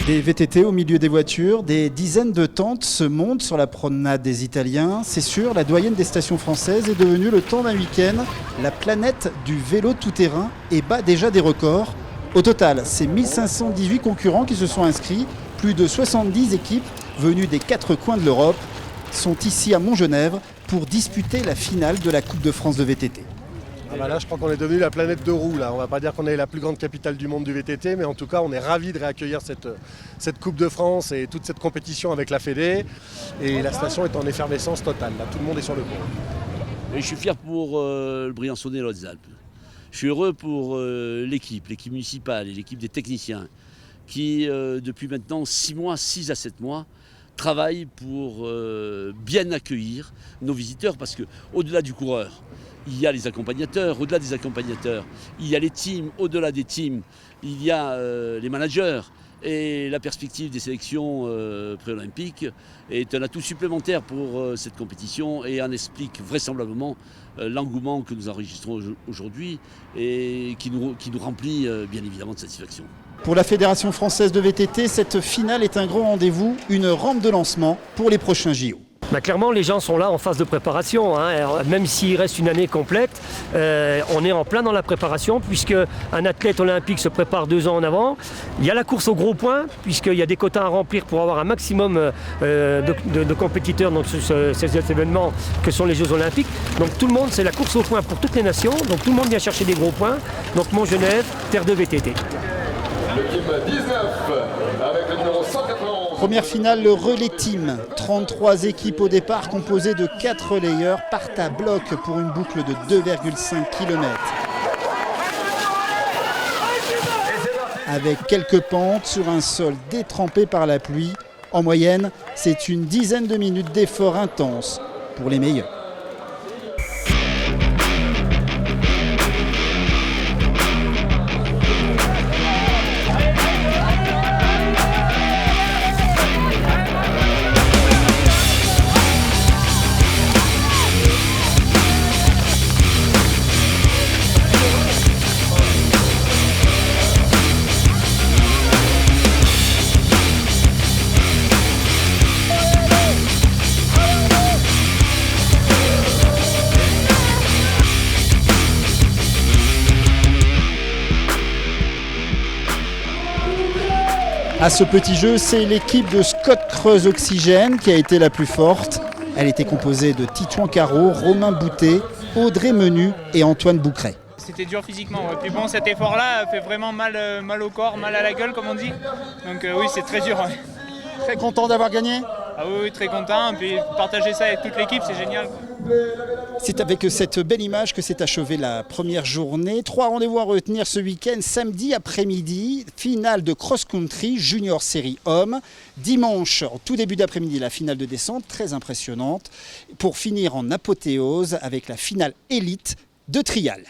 Des VTT au milieu des voitures, des dizaines de tentes se montent sur la promenade des Italiens. C'est sûr, la doyenne des stations françaises est devenue le temps d'un week-end la planète du vélo tout-terrain et bat déjà des records. Au total, c'est 1518 concurrents qui se sont inscrits. Plus de 70 équipes venues des 4 coins de l'Europe sont ici à Montgenèvre pour disputer la finale de la Coupe de France de VTT. Là, je crois qu'on est devenu la planète de roue. Là. On ne va pas dire qu'on est la plus grande capitale du monde du VTT, mais en tout cas, on est ravis de réaccueillir cette Coupe de France et toute cette compétition avec la Fédé. Et la station est en effervescence totale. Là, tout le monde est sur le pont. Et je suis fier pour le Briançonnais et les Hautes-Alpes. Je suis heureux pour l'équipe municipale et l'équipe des techniciens qui, depuis maintenant 6 à 7 mois, travaillent pour bien accueillir nos visiteurs parce qu'au-delà du coureur, il y a les accompagnateurs, au-delà des accompagnateurs, il y a les teams, au-delà des teams, il y a les managers. Et la perspective des sélections pré-olympiques est un atout supplémentaire pour cette compétition et en explique vraisemblablement l'engouement que nous enregistrons aujourd'hui et qui nous remplit bien évidemment de satisfaction. Pour la Fédération française de VTT, cette finale est un grand rendez-vous, une rampe de lancement pour les prochains JO. Clairement, les gens sont là en phase de préparation. Même s'il reste une année complète, on est en plein dans la préparation puisque un athlète olympique se prépare 2 ans en avant. Il y a la course au gros point puisqu'il y a des quotas à remplir pour avoir un maximum de compétiteurs dans ces événements que sont les Jeux olympiques. Donc tout le monde, c'est la course au point pour toutes les nations. Donc tout le monde vient chercher des gros points. Donc Montgenèvre, terre de VTT. Le team 19 avec le numéro 191. Première finale, le relais team. 33 équipes au départ composées de 4 relayeurs partent à bloc pour une boucle de 2,5 km. Avec quelques pentes sur un sol détrempé par la pluie. En moyenne, c'est une dizaine de minutes d'effort intense pour les meilleurs. À ce petit jeu, c'est l'équipe de Scott Creuse Oxygène qui a été la plus forte. Elle était composée de Titouan Caro, Romain Boutet, Audrey Menu et Antoine Boucret. C'était dur physiquement. Et puis bon, cet effort-là fait vraiment mal au corps, mal à la gueule, comme on dit. Donc oui, c'est très dur. Ouais. Très content d'avoir gagné ? Ah oui, très content. Et puis partager ça avec toute l'équipe, c'est génial. C'est avec cette belle image que s'est achevée la première journée. 3 rendez-vous à retenir ce week-end. Samedi après-midi, finale de cross-country junior série homme. Dimanche, en tout début d'après-midi, la finale de descente, très impressionnante. Pour finir en apothéose avec la finale élite de trial.